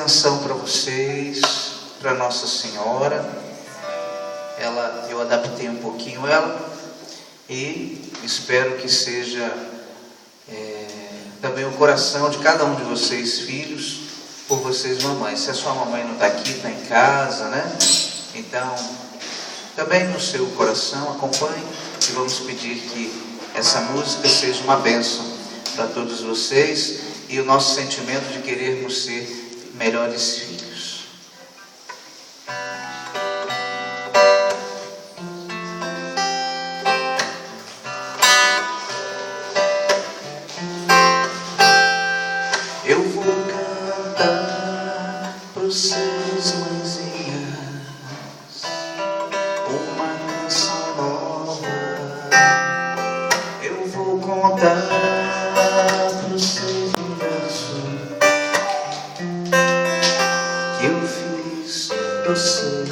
Canção para vocês, para Nossa Senhora. Eu adaptei um pouquinho ela e espero que seja também o coração de cada um de vocês, filhos, por vocês, mamães. Se a sua mamãe não está aqui, está em casa, né? Então, também no seu coração, acompanhe e vamos pedir que essa música seja uma bênção para todos vocês e o nosso sentimento de querermos ser melhores filhos. Eu vou cantar pros seus mãezinhas uma canção nova. Eu vou contar pros seus que eu fiz vocês.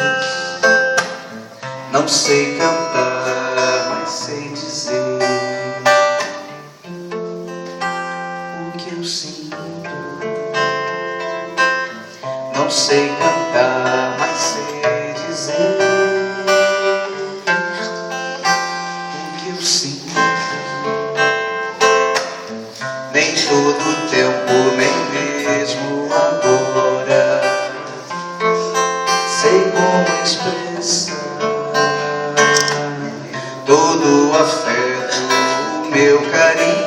Não sei cantar, mas sei dizer o que eu sinto. Não sei cantar, mas sei dizer o que eu sinto. Nem todo tempo, nem mesmo agora sei como expressar todo o afeto, o meu carinho.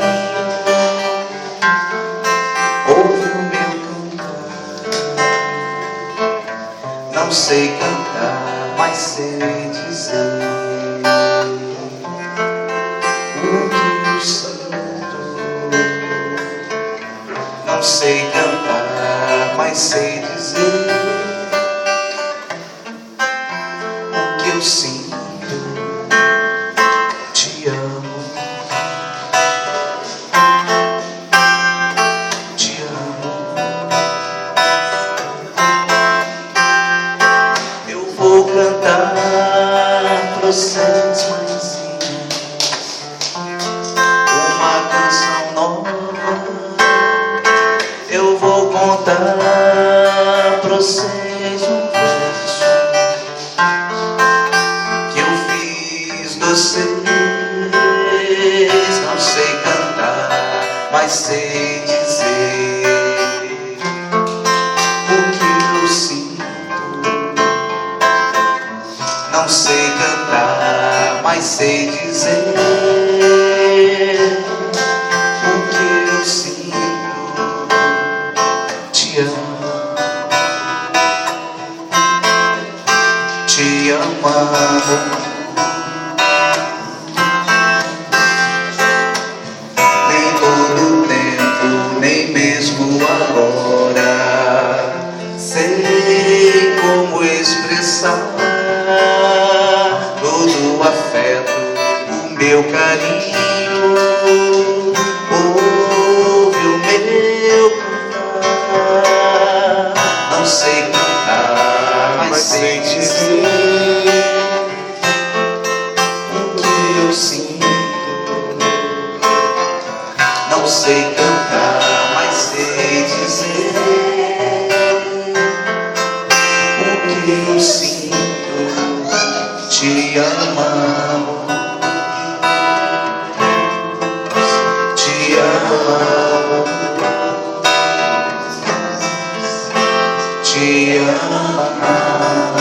Ouve o meu cantar. Não sei cantar, mas sei dizer o que eu sinto. Não sei cantar, mas sei dizer o que eu sinto. Te amo, te amo. Eu vou cantar pra vocês, mãezinhas, uma canção nova. Eu vou contar pra vocês um verso que eu fiz vocês. Não sei cantar, mas sei dizer o que eu sinto. Não sei cantar, mas sei dizer o que eu sinto. Te amo, te amo. Nem todo tempo, nem mesmo agora sei como expressar todo o afeto, o meu carinho. Ouve o meu cantar. Não sei cantar, mas sei dizer o que eu sinto. Não sei cantar, mas sei dizer o que eu sinto. Te amo, te amo, te amo.